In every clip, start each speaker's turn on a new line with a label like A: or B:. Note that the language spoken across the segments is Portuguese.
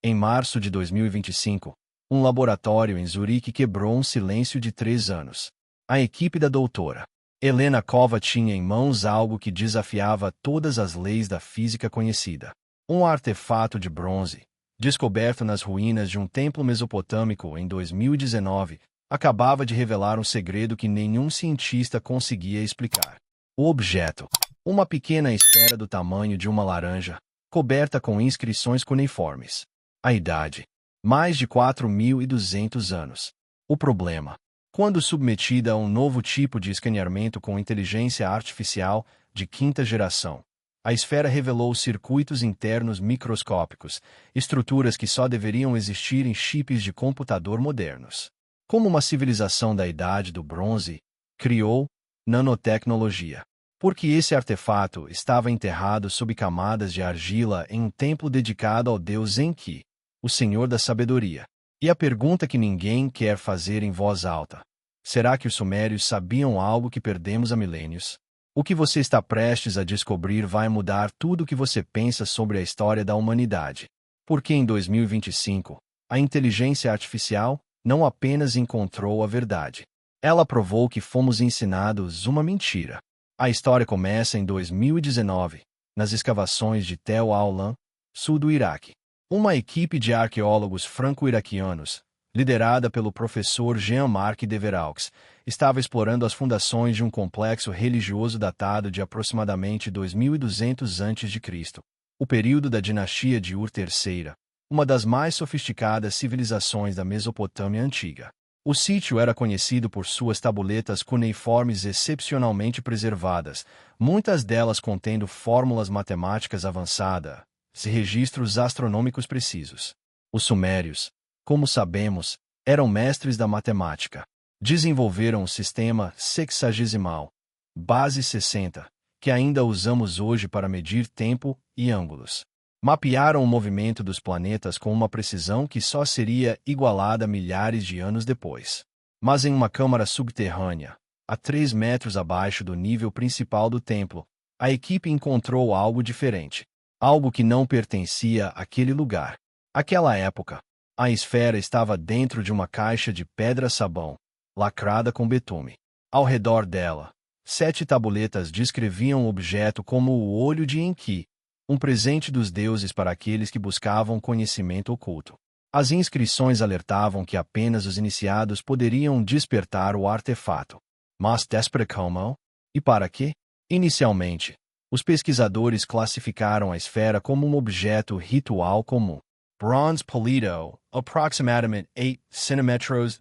A: Em março de 2025, um laboratório em Zurique quebrou um silêncio de 3 anos. A equipe da doutora Helena Kova tinha em mãos algo que desafiava todas as leis da física conhecida. Um artefato de bronze, descoberto nas ruínas de um templo mesopotâmico em 2019, acabava de revelar um segredo que nenhum cientista conseguia explicar. O objeto, uma pequena esfera do tamanho de uma laranja, coberta com inscrições cuneiformes. A idade, mais de 4.200 anos. O problema, quando submetida a um novo tipo de escaneamento com inteligência artificial de quinta geração, a esfera revelou circuitos internos microscópicos, estruturas que só deveriam existir em chips de computador modernos. Como uma civilização da Idade do Bronze criou nanotecnologia. Porque esse artefato estava enterrado sob camadas de argila em um templo dedicado ao deus Enki, o Senhor da Sabedoria. E a pergunta que ninguém quer fazer em voz alta: será que os sumérios sabiam algo que perdemos há milênios? O que você está prestes a descobrir vai mudar tudo o que você pensa sobre a história da humanidade. Porque em 2025, a inteligência artificial não apenas encontrou a verdade. Ela provou que fomos ensinados uma mentira. A história começa em 2019, nas escavações de Tel Al-Alam, sul do Iraque. Uma equipe de arqueólogos franco-iraquianos, liderada pelo professor Jean-Marc Deveraux, estava explorando as fundações de um complexo religioso datado de aproximadamente 2200 a.C., o período da dinastia de Ur III, uma das mais sofisticadas civilizações da Mesopotâmia antiga. O sítio era conhecido por suas tabuletas cuneiformes excepcionalmente preservadas, muitas delas contendo fórmulas matemáticas avançadas e registros astronômicos precisos. Os sumérios, como sabemos, eram mestres da matemática. Desenvolveram o sistema sexagesimal, base 60, que ainda usamos hoje para medir tempo e ângulos. Mapearam o movimento dos planetas com uma precisão que só seria igualada milhares de anos depois. Mas em uma câmara subterrânea, a 3 metros abaixo do nível principal do templo, a equipe encontrou algo diferente. Algo que não pertencia àquele lugar. Aquela época, a esfera estava dentro de uma caixa de pedra-sabão, lacrada com betume. Ao redor dela, 7 tabuletas descreviam o objeto como o olho de Enki, um presente dos deuses para aqueles que buscavam conhecimento oculto. As inscrições alertavam que apenas os iniciados poderiam despertar o artefato. Mas despertar como? E para quê? Inicialmente, os pesquisadores classificaram a esfera como um objeto ritual comum. Bronze polido, aproximadamente 8 cm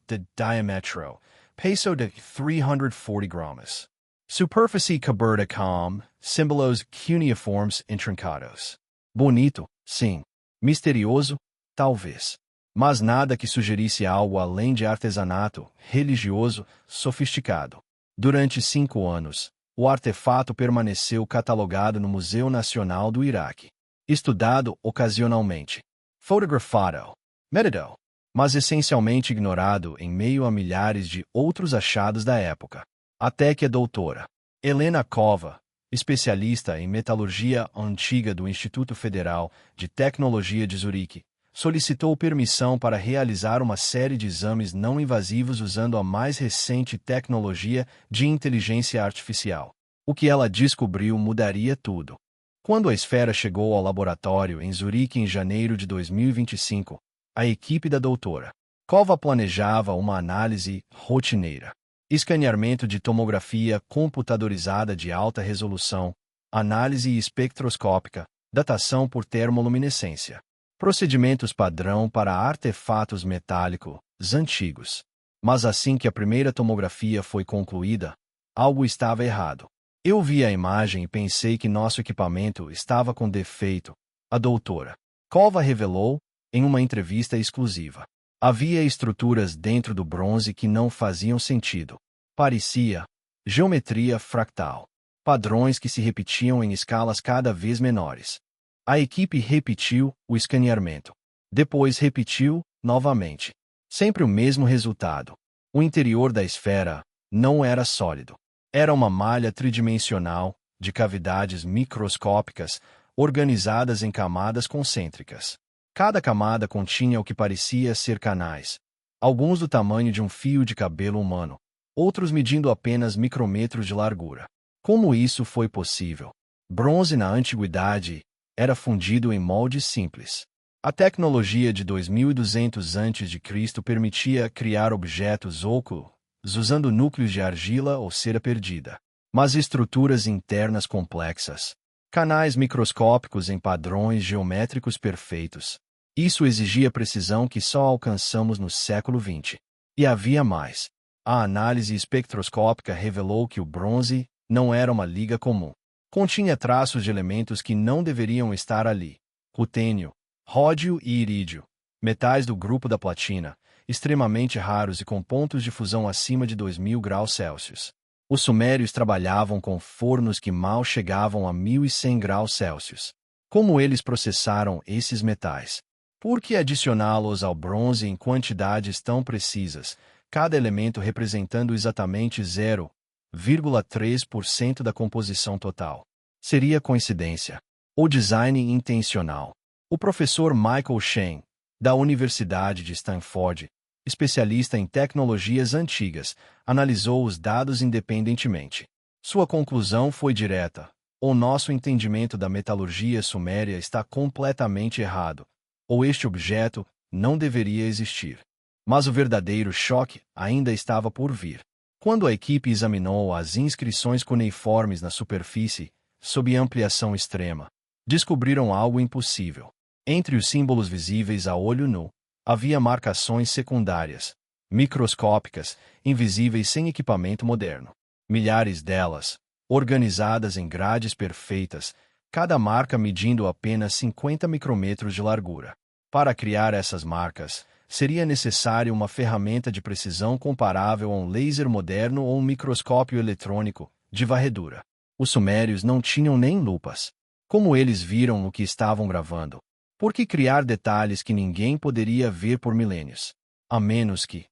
A: de diâmetro, peso de 340 gramas. Superfície coberta com símbolos cuneiformes intrincados. Bonito, sim. Misterioso, talvez. Mas nada que sugerisse algo além de artesanato, religioso, sofisticado. Durante 5 anos, o artefato permaneceu catalogado no Museu Nacional do Iraque. Estudado ocasionalmente. Fotografado. Meditado. Mas essencialmente ignorado em meio a milhares de outros achados da época. Até que a doutora Helena Kova, especialista em metalurgia antiga do Instituto Federal de Tecnologia de Zurique, solicitou permissão para realizar uma série de exames não invasivos usando a mais recente tecnologia de inteligência artificial. O que ela descobriu mudaria tudo. Quando a esfera chegou ao laboratório em Zurique em janeiro de 2025, a equipe da doutora Kova planejava uma análise rotineira. Escaneamento de tomografia computadorizada de alta resolução, análise espectroscópica, datação por termoluminescência. Procedimentos padrão para artefatos metálicos antigos. Mas assim que a primeira tomografia foi concluída, algo estava errado. Eu vi a imagem e pensei que nosso equipamento estava com defeito, a doutora Kova revelou em uma entrevista exclusiva. Havia estruturas dentro do bronze que não faziam sentido. Parecia geometria fractal. Padrões que se repetiam em escalas cada vez menores. A equipe repetiu o escaneamento. Depois repetiu, novamente. Sempre o mesmo resultado. O interior da esfera não era sólido. Era uma malha tridimensional, de cavidades microscópicas, organizadas em camadas concêntricas. Cada camada continha o que parecia ser canais, alguns do tamanho de um fio de cabelo humano, outros medindo apenas micrômetros de largura. Como isso foi possível? Bronze na antiguidade era fundido em moldes simples. A tecnologia de 2200 a.C. permitia criar objetos ocos usando núcleos de argila ou cera perdida. Mas estruturas internas complexas, canais microscópicos em padrões geométricos perfeitos. Isso exigia precisão que só alcançamos no século XX. E havia mais. A análise espectroscópica revelou que o bronze não era uma liga comum. Continha traços de elementos que não deveriam estar ali. Rutênio, ródio e irídio, metais do grupo da platina, extremamente raros e com pontos de fusão acima de 2000 graus Celsius. Os sumérios trabalhavam com fornos que mal chegavam a 1100 graus Celsius. Como eles processaram esses metais? Por que adicioná-los ao bronze em quantidades tão precisas, cada elemento representando exatamente 0,3% da composição total? Seria coincidência ou design intencional? O professor Michael Shen, da Universidade de Stanford, especialista em tecnologias antigas, analisou os dados independentemente. Sua conclusão foi direta: o nosso entendimento da metalurgia suméria está completamente errado, ou este objeto não deveria existir. Mas o verdadeiro choque ainda estava por vir. Quando a equipe examinou as inscrições cuneiformes na superfície, sob ampliação extrema, descobriram algo impossível. Entre os símbolos visíveis a olho nu, havia marcações secundárias, microscópicas, invisíveis sem equipamento moderno. Milhares delas, organizadas em grades perfeitas, cada marca medindo apenas 50 micrômetros de largura. Para criar essas marcas, seria necessário uma ferramenta de precisão comparável a um laser moderno ou um microscópio eletrônico de varredura. Os sumérios não tinham nem lupas. Como eles viram o que estavam gravando? Por que criar detalhes que ninguém poderia ver por milênios? A menos que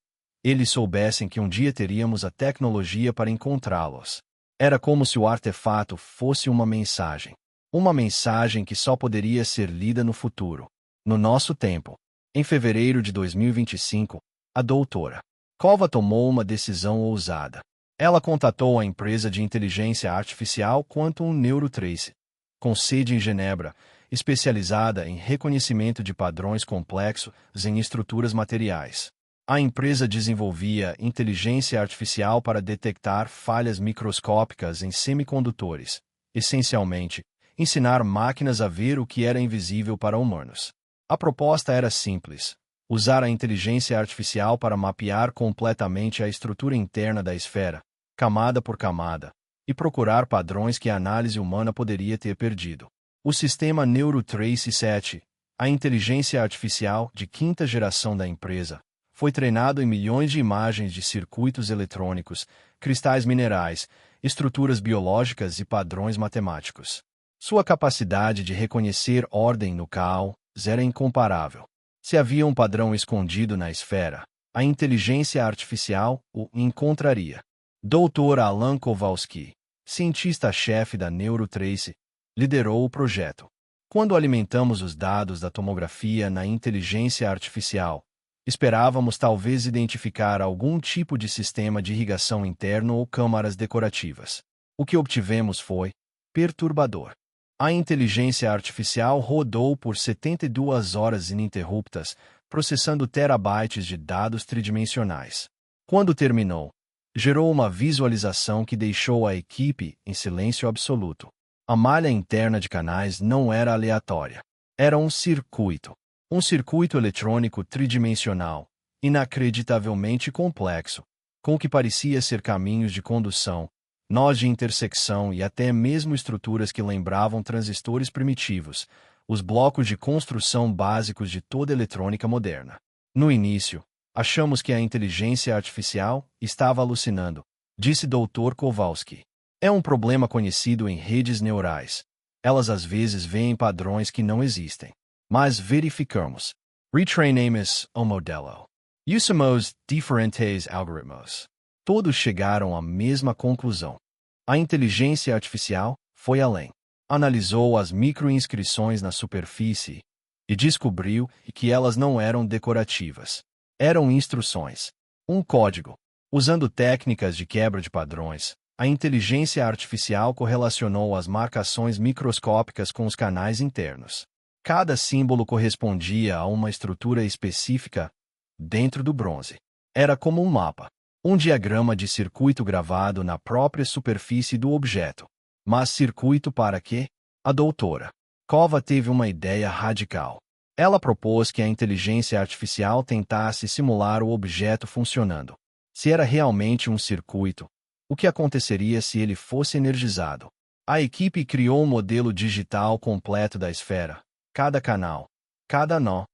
A: eles soubessem que um dia teríamos a tecnologia para encontrá-los. Era como se o artefato fosse uma mensagem. Uma mensagem que só poderia ser lida no futuro. No nosso tempo. Em fevereiro de 2025, a doutora Kova tomou uma decisão ousada. Ela contatou a empresa de inteligência artificial Quantum NeuroTrace, com sede em Genebra, especializada em reconhecimento de padrões complexos em estruturas materiais. A empresa desenvolvia inteligência artificial para detectar falhas microscópicas em semicondutores, essencialmente, ensinar máquinas a ver o que era invisível para humanos. A proposta era simples: usar a inteligência artificial para mapear completamente a estrutura interna da esfera, camada por camada, e procurar padrões que a análise humana poderia ter perdido. O sistema NeuroTrace 7, a inteligência artificial de quinta geração da empresa, foi treinado em milhões de imagens de circuitos eletrônicos, cristais minerais, estruturas biológicas e padrões matemáticos. Sua capacidade de reconhecer ordem no caos era incomparável. Se havia um padrão escondido na esfera, a inteligência artificial o encontraria. Dr. Alan Kowalski, cientista-chefe da NeuroTrace, liderou o projeto. Quando alimentamos os dados da tomografia na inteligência artificial, esperávamos talvez identificar algum tipo de sistema de irrigação interno ou câmaras decorativas. O que obtivemos foi perturbador. A inteligência artificial rodou por 72 horas ininterruptas, processando terabytes de dados tridimensionais. Quando terminou, gerou uma visualização que deixou a equipe em silêncio absoluto. A malha interna de canais não era aleatória. Era um circuito. Um circuito eletrônico tridimensional, inacreditavelmente complexo, com o que parecia ser caminhos de condução, nós de intersecção e até mesmo estruturas que lembravam transistores primitivos, os blocos de construção básicos de toda eletrônica moderna. No início, achamos que a inteligência artificial estava alucinando, disse Dr. Kowalski. É um problema conhecido em redes neurais. Elas às vezes veem padrões que não existem. Mas verificamos. Retrainamos o modelo. Usamos diferentes algoritmos. Todos chegaram à mesma conclusão. A inteligência artificial foi além. Analisou as microinscrições na superfície e descobriu que elas não eram decorativas. Eram instruções. Um código. Usando técnicas de quebra de padrões, a inteligência artificial correlacionou as marcações microscópicas com os canais internos. Cada símbolo correspondia a uma estrutura específica dentro do bronze. Era como um mapa, um diagrama de circuito gravado na própria superfície do objeto. Mas circuito para quê? A doutora Cova teve uma ideia radical. Ela propôs que a inteligência artificial tentasse simular o objeto funcionando. Se era realmente um circuito, o que aconteceria se ele fosse energizado? A equipe criou um modelo digital completo da esfera. Cada canal, cada nó,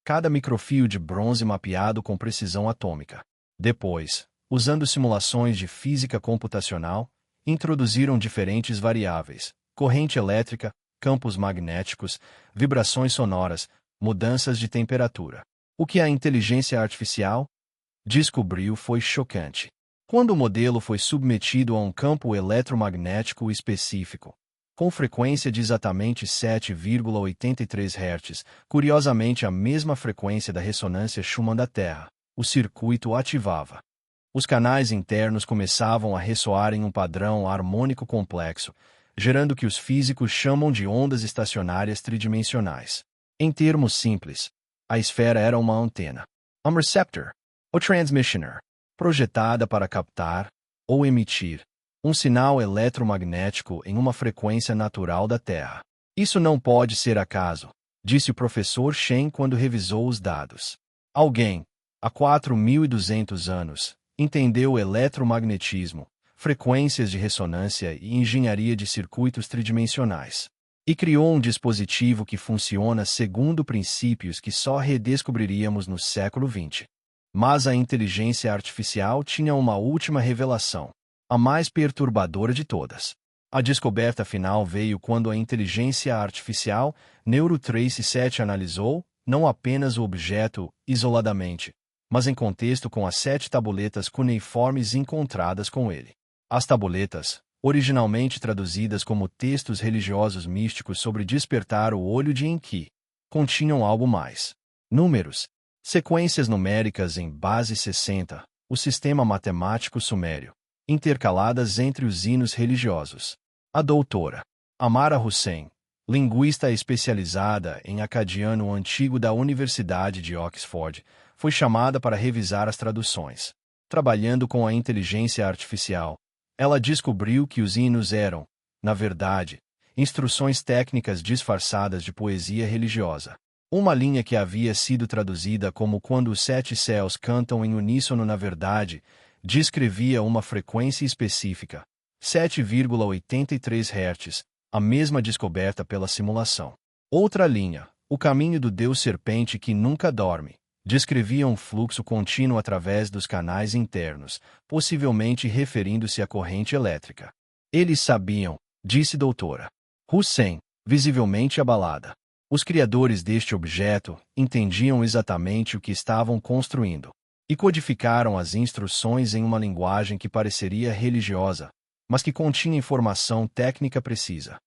A: cada microfio de bronze mapeado com precisão atômica. Depois, usando simulações de física computacional, introduziram diferentes variáveis: corrente elétrica, campos magnéticos, vibrações sonoras, mudanças de temperatura. O que a inteligência artificial descobriu foi chocante. Quando o modelo foi submetido a um campo eletromagnético específico, com frequência de exatamente 7,83 Hz, curiosamente a mesma frequência da ressonância Schumann da Terra, o circuito ativava. Os canais internos começavam a ressoar em um padrão harmônico complexo, gerando o que os físicos chamam de ondas estacionárias tridimensionais. Em termos simples, a esfera era uma antena, um receptor, ou transmissioner, projetada para captar, ou emitir, um sinal eletromagnético em uma frequência natural da Terra. Isso não pode ser acaso, disse o professor Shen quando revisou os dados. Alguém, há 4.200 anos, entendeu o eletromagnetismo, frequências de ressonância e engenharia de circuitos tridimensionais, e criou um dispositivo que funciona segundo princípios que só redescobriríamos no século XX. Mas a inteligência artificial tinha uma última revelação, a mais perturbadora de todas. A descoberta final veio quando a inteligência artificial NeuroTrace 7 analisou não apenas o objeto isoladamente, mas em contexto com as 7 tabuletas cuneiformes encontradas com ele. As tabuletas, originalmente traduzidas como textos religiosos místicos sobre despertar o olho de Enki, continham algo mais. Números, sequências numéricas em base 60, o sistema matemático sumério, intercaladas entre os hinos religiosos. A doutora Amara Hussain, linguista especializada em acadiano antigo da Universidade de Oxford, foi chamada para revisar as traduções. Trabalhando com a inteligência artificial, ela descobriu que os hinos eram, na verdade, instruções técnicas disfarçadas de poesia religiosa. Uma linha que havia sido traduzida como quando os 7 céus cantam em uníssono na verdade, descrevia uma frequência específica, 7,83 Hz, a mesma descoberta pela simulação. Outra linha, o caminho do Deus Serpente que nunca dorme, descrevia um fluxo contínuo através dos canais internos, possivelmente referindo-se à corrente elétrica. Eles sabiam, disse doutora Hussain, visivelmente abalada. Os criadores deste objeto entendiam exatamente o que estavam construindo e codificaram as instruções em uma linguagem que pareceria religiosa, mas que continha informação técnica precisa.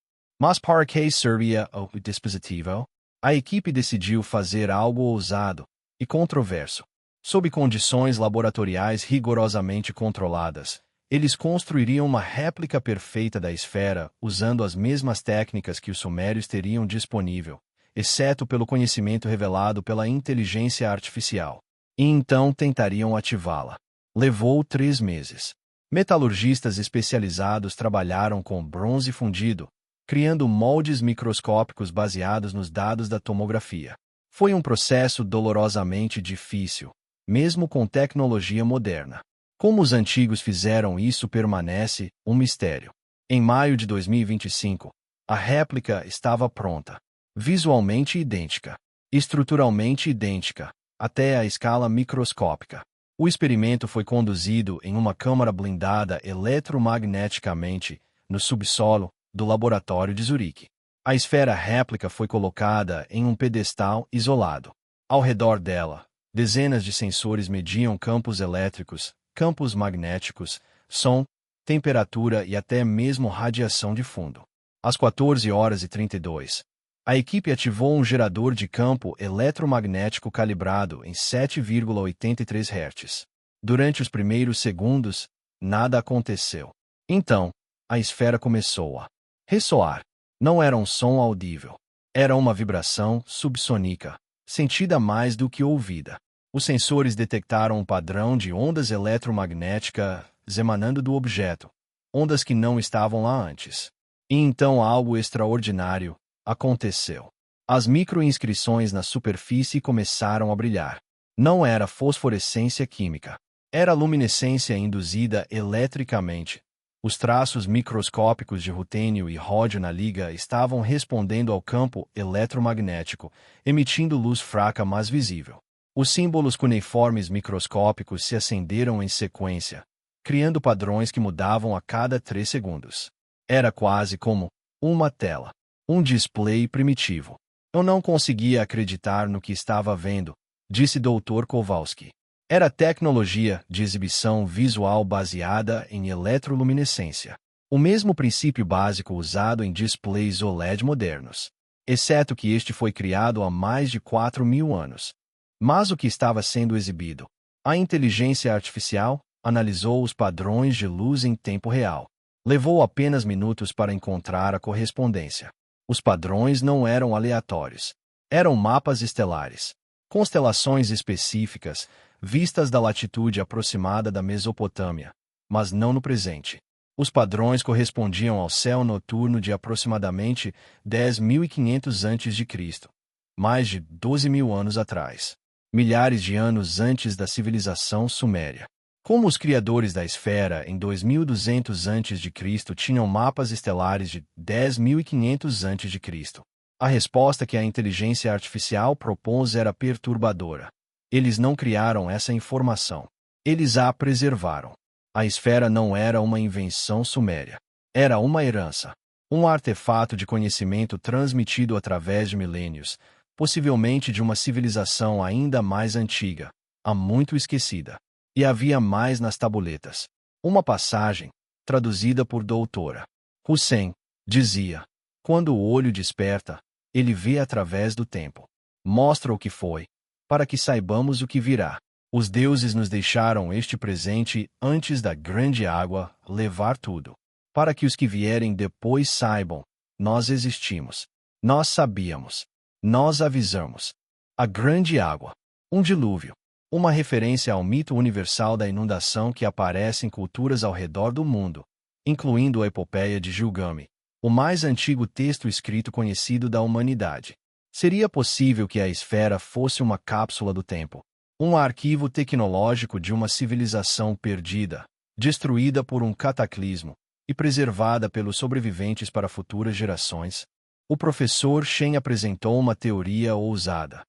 A: Mas para que servia o dispositivo? A equipe decidiu fazer algo ousado e controverso. Sob condições laboratoriais rigorosamente controladas, eles construiriam uma réplica perfeita da esfera usando as mesmas técnicas que os sumérios teriam disponível, exceto pelo conhecimento revelado pela inteligência artificial. E então tentariam ativá-la. Levou 3 meses. Metalurgistas especializados trabalharam com bronze fundido, criando moldes microscópicos baseados nos dados da tomografia. Foi um processo dolorosamente difícil, mesmo com tecnologia moderna. Como os antigos fizeram isso permanece um mistério. Em maio de 2025, a réplica estava pronta. Visualmente idêntica, estruturalmente idêntica, até a escala microscópica. O experimento foi conduzido em uma câmara blindada eletromagneticamente, no subsolo do laboratório de Zurique. A esfera réplica foi colocada em um pedestal isolado. Ao redor dela, dezenas de sensores mediam campos elétricos, campos magnéticos, som, temperatura e até mesmo radiação de fundo. Às 14h32, A equipe ativou um gerador de campo eletromagnético calibrado em 7,83 Hz. Durante os primeiros segundos, nada aconteceu. Então, a esfera começou a ressoar. Não era um som audível. Era uma vibração subsônica, sentida mais do que ouvida. Os sensores detectaram um padrão de ondas eletromagnéticas emanando do objeto, ondas que não estavam lá antes. E então algo extraordinário aconteceu. As microinscrições na superfície começaram a brilhar. Não era fosforescência química. Era luminescência induzida eletricamente. Os traços microscópicos de rutênio e ródio na liga estavam respondendo ao campo eletromagnético, emitindo luz fraca mas visível. Os símbolos cuneiformes microscópicos se acenderam em sequência, criando padrões que mudavam a cada 3 segundos. Era quase como uma tela. Um display primitivo. Eu não conseguia acreditar no que estava vendo, disse Dr. Kowalski. Era tecnologia de exibição visual baseada em eletroluminescência. O mesmo princípio básico usado em displays OLED modernos. Exceto que este foi criado há mais de 4.000 anos. Mas o que estava sendo exibido? A inteligência artificial analisou os padrões de luz em tempo real. Levou apenas minutos para encontrar a correspondência. Os padrões não eram aleatórios. Eram mapas estelares. Constelações específicas, vistas da latitude aproximada da Mesopotâmia, mas não no presente. Os padrões correspondiam ao céu noturno de aproximadamente 10.500 a.C., mais de 12.000 anos atrás. Milhares de anos antes da civilização suméria. Como os criadores da esfera em 2200 a.C. tinham mapas estelares de 10.500 a.C.? A resposta que a inteligência artificial propôs era perturbadora. Eles não criaram essa informação. Eles a preservaram. A esfera não era uma invenção suméria. Era uma herança. Um artefato de conhecimento transmitido através de milênios, possivelmente de uma civilização ainda mais antiga, há muito esquecida. E havia mais nas tabuletas. Uma passagem, traduzida por Doutora Hussein, dizia: quando o olho desperta, ele vê através do tempo. Mostra o que foi, para que saibamos o que virá. Os deuses nos deixaram este presente antes da grande água levar tudo. Para que os que vierem depois saibam, nós existimos. Nós sabíamos. Nós avisamos. A grande água. Um dilúvio. Uma referência ao mito universal da inundação que aparece em culturas ao redor do mundo, incluindo a epopeia de Gilgamesh, o mais antigo texto escrito conhecido da humanidade. Seria possível que a esfera fosse uma cápsula do tempo, um arquivo tecnológico de uma civilização perdida, destruída por um cataclismo e preservada pelos sobreviventes para futuras gerações? O professor Shen apresentou uma teoria ousada.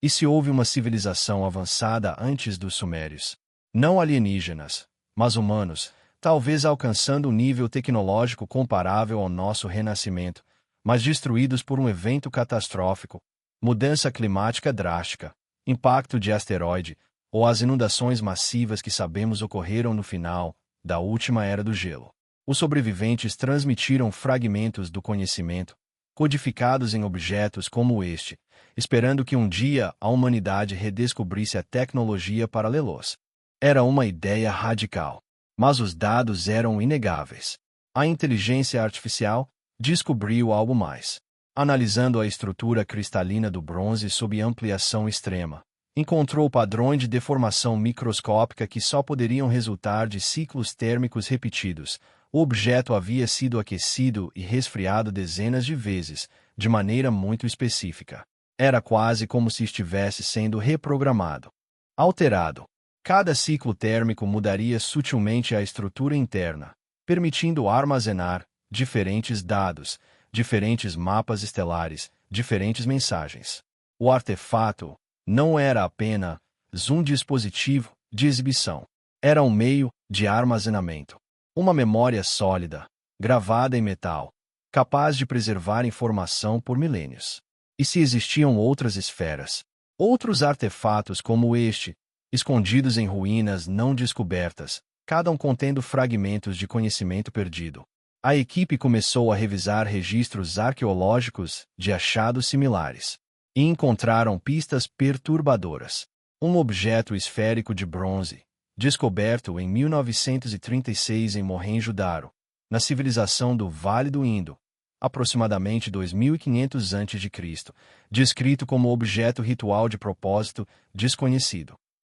A: E se houve uma civilização avançada antes dos sumérios? Não alienígenas, mas humanos, talvez alcançando um nível tecnológico comparável ao nosso renascimento, mas destruídos por um evento catastrófico, mudança climática drástica, impacto de asteroide, ou as inundações massivas que sabemos ocorreram no final da última era do gelo. Os sobreviventes transmitiram fragmentos do conhecimento, codificados em objetos como este, esperando que um dia a humanidade redescobrisse a tecnologia para lê-los. Era uma ideia radical. Mas os dados eram inegáveis. A inteligência artificial descobriu algo mais. Analisando a estrutura cristalina do bronze sob ampliação extrema, encontrou padrões de deformação microscópica que só poderiam resultar de ciclos térmicos repetidos. O objeto havia sido aquecido e resfriado dezenas de vezes, de maneira muito específica. Era quase como se estivesse sendo reprogramado. Alterado. Cada ciclo térmico mudaria sutilmente a estrutura interna, permitindo armazenar diferentes dados, diferentes mapas estelares, diferentes mensagens. O artefato não era apenas um dispositivo de exibição. Era um meio de armazenamento. Uma memória sólida, gravada em metal, capaz de preservar informação por milênios. E se existiam outras esferas, outros artefatos como este, escondidos em ruínas não descobertas, cada um contendo fragmentos de conhecimento perdido? A equipe começou a revisar registros arqueológicos de achados similares e encontraram pistas perturbadoras. Um objeto esférico de bronze, descoberto em 1936 em Mohenjo-Daro, na civilização do Vale do Indo, aproximadamente 2500 a.C., descrito como objeto ritual de propósito desconhecido.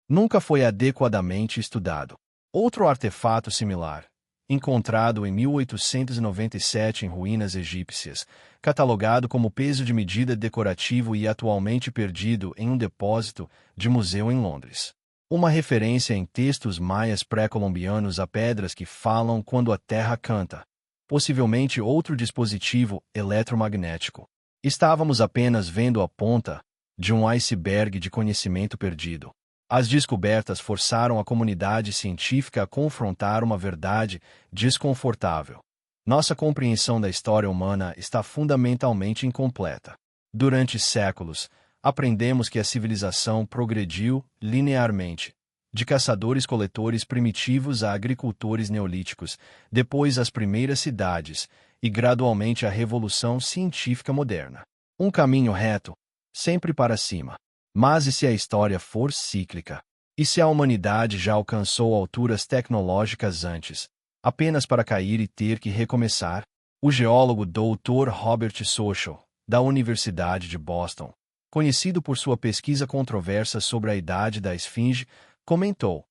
A: Nunca foi adequadamente estudado. Outro artefato similar, encontrado em 1897 em ruínas egípcias, catalogado como peso de medida decorativo e atualmente perdido em um depósito de museu em Londres. Uma referência em textos maias pré-colombianos a pedras que falam quando a terra canta. Possivelmente outro dispositivo eletromagnético. Estávamos apenas vendo a ponta de um iceberg de conhecimento perdido. As descobertas forçaram a comunidade científica a confrontar uma verdade desconfortável. Nossa compreensão da história humana está fundamentalmente incompleta. Durante séculos, aprendemos que a civilização progrediu linearmente, de caçadores-coletores primitivos a agricultores neolíticos, depois as primeiras cidades, e gradualmente a revolução científica moderna. Um caminho reto, sempre para cima. Mas e se a história for cíclica? E se a humanidade já alcançou alturas tecnológicas antes, apenas para cair e ter que recomeçar? O geólogo Dr. Robert Sochel, da Universidade de Boston, conhecido por sua pesquisa controversa sobre a idade da esfinge, comentou: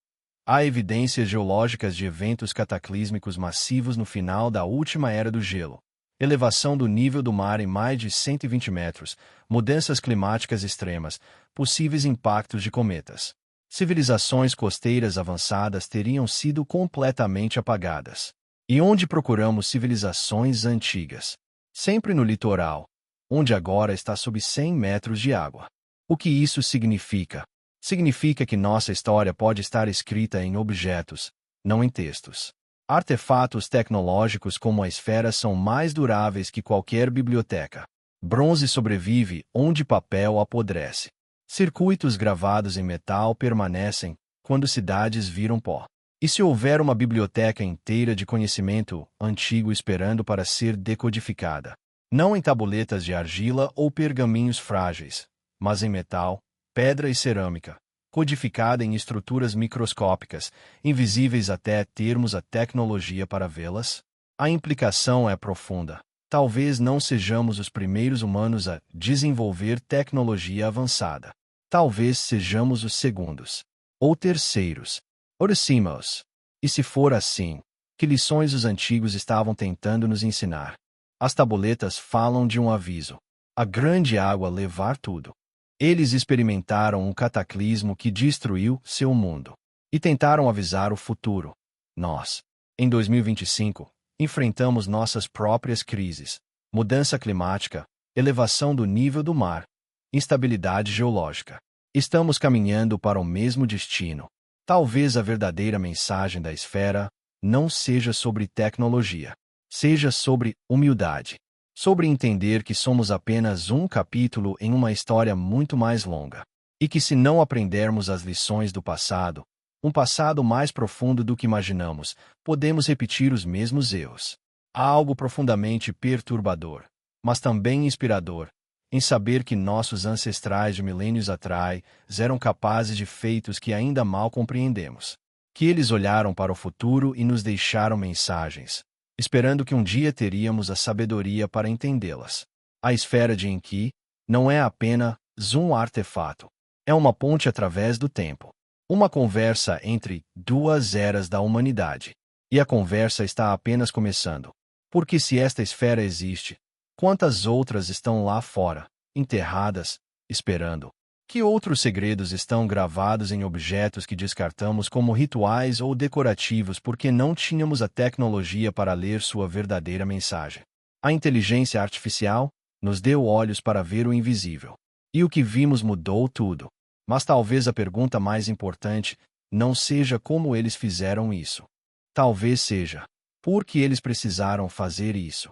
A: há evidências geológicas de eventos cataclísmicos massivos no final da última era do gelo. Elevação do nível do mar em mais de 120 metros, mudanças climáticas extremas, possíveis impactos de cometas. Civilizações costeiras avançadas teriam sido completamente apagadas. E onde procuramos civilizações antigas? Sempre no litoral, onde agora está sob 100 metros de água. O que isso significa? Significa que nossa história pode estar escrita em objetos, não em textos. Artefatos tecnológicos como a esfera são mais duráveis que qualquer biblioteca. Bronze sobrevive onde papel apodrece. Circuitos gravados em metal permanecem quando cidades viram pó. E se houver uma biblioteca inteira de conhecimento antigo esperando para ser decodificada? Não em tabuletas de argila ou pergaminhos frágeis, mas em metal, pedra e cerâmica, codificada em estruturas microscópicas, invisíveis até termos a tecnologia para vê-las? A implicação é profunda. Talvez não sejamos os primeiros humanos a desenvolver tecnologia avançada. Talvez sejamos os segundos. Ou terceiros. Oricimos. E se for assim, que lições os antigos estavam tentando nos ensinar? As tabuletas falam de um aviso. A grande água levar tudo. Eles experimentaram um cataclismo que destruiu seu mundo. E tentaram avisar o futuro. Nós, em 2025, enfrentamos nossas próprias crises. Mudança climática, elevação do nível do mar, instabilidade geológica. Estamos caminhando para o mesmo destino. Talvez a verdadeira mensagem da esfera não seja sobre tecnologia. Seja sobre humildade. Sobre entender que somos apenas um capítulo em uma história muito mais longa. E que se não aprendermos as lições do passado, um passado mais profundo do que imaginamos, podemos repetir os mesmos erros. Há algo profundamente perturbador, mas também inspirador, em saber que nossos ancestrais de milênios atrás eram capazes de feitos que ainda mal compreendemos. Que eles olharam para o futuro e nos deixaram mensagens, esperando que um dia teríamos a sabedoria para entendê-las. A esfera de Enki não é apenas um artefato. É uma ponte através do tempo. Uma conversa entre duas eras da humanidade. E a conversa está apenas começando. Porque se esta esfera existe, quantas outras estão lá fora, enterradas, esperando? Que outros segredos estão gravados em objetos que descartamos como rituais ou decorativos porque não tínhamos a tecnologia para ler sua verdadeira mensagem? A inteligência artificial nos deu olhos para ver o invisível. E o que vimos mudou tudo. Mas talvez a pergunta mais importante não seja como eles fizeram isso. Talvez seja, por que eles precisaram fazer isso?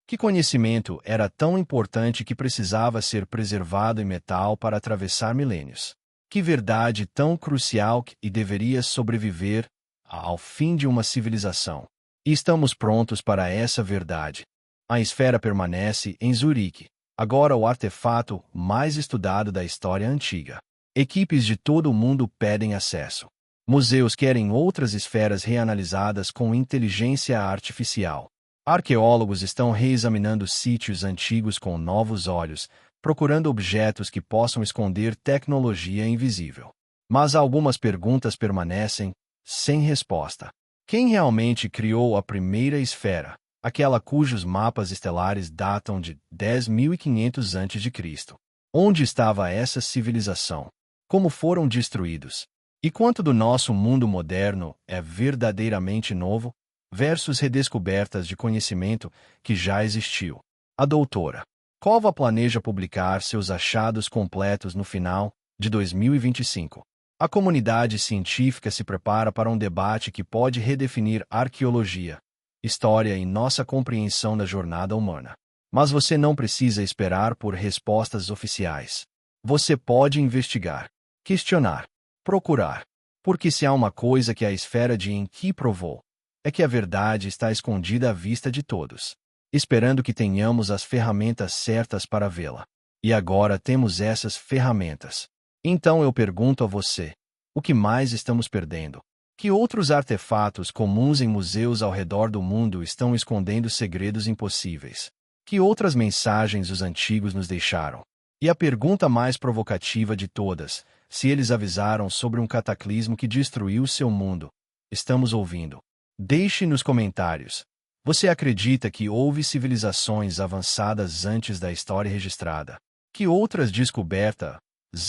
A: Que conhecimento era tão importante que precisava ser preservado em metal para atravessar milênios? Que verdade tão crucial que deveria sobreviver ao fim de uma civilização? E estamos prontos para essa verdade. A esfera permanece em Zurique, agora o artefato mais estudado da história antiga. Equipes de todo o mundo pedem acesso. Museus querem outras esferas reanalisadas com inteligência artificial. Arqueólogos estão reexaminando sítios antigos com novos olhos, procurando objetos que possam esconder tecnologia invisível. Mas algumas perguntas permanecem sem resposta. Quem realmente criou a primeira esfera, aquela cujos mapas estelares datam de 10.500 a.C.? Onde estava essa civilização? Como foram destruídos? E quanto do nosso mundo moderno é verdadeiramente novo, versus redescobertas de conhecimento que já existiu? A doutora Cova planeja publicar seus achados completos no final de 2025. A comunidade científica se prepara para um debate que pode redefinir arqueologia, história e nossa compreensão da jornada humana. Mas você não precisa esperar por respostas oficiais. Você pode investigar, questionar, procurar. Porque se há uma coisa que a esfera de Enki provou, é que a verdade está escondida à vista de todos, esperando que tenhamos as ferramentas certas para vê-la. E agora temos essas ferramentas. Então eu pergunto a você, o que mais estamos perdendo? Que outros artefatos comuns em museus ao redor do mundo estão escondendo segredos impossíveis? Que outras mensagens os antigos nos deixaram? E a pergunta mais provocativa de todas, se eles avisaram sobre um cataclismo que destruiu seu mundo, estamos ouvindo? Deixe nos comentários. Você acredita que houve civilizações avançadas antes da história registrada? Que outras descobertas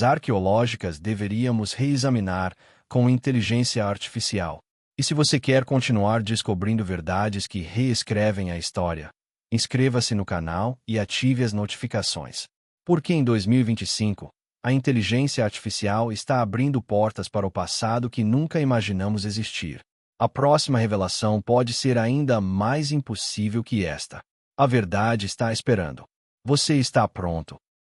A: arqueológicas deveríamos reexaminar com inteligência artificial? E se você quer continuar descobrindo verdades que reescrevem a história, inscreva-se no canal e ative as notificações. Porque em 2025, a inteligência artificial está abrindo portas para o passado que nunca imaginamos existir. A próxima revelação pode ser ainda mais impossível que esta. A verdade está esperando. Você está pronto.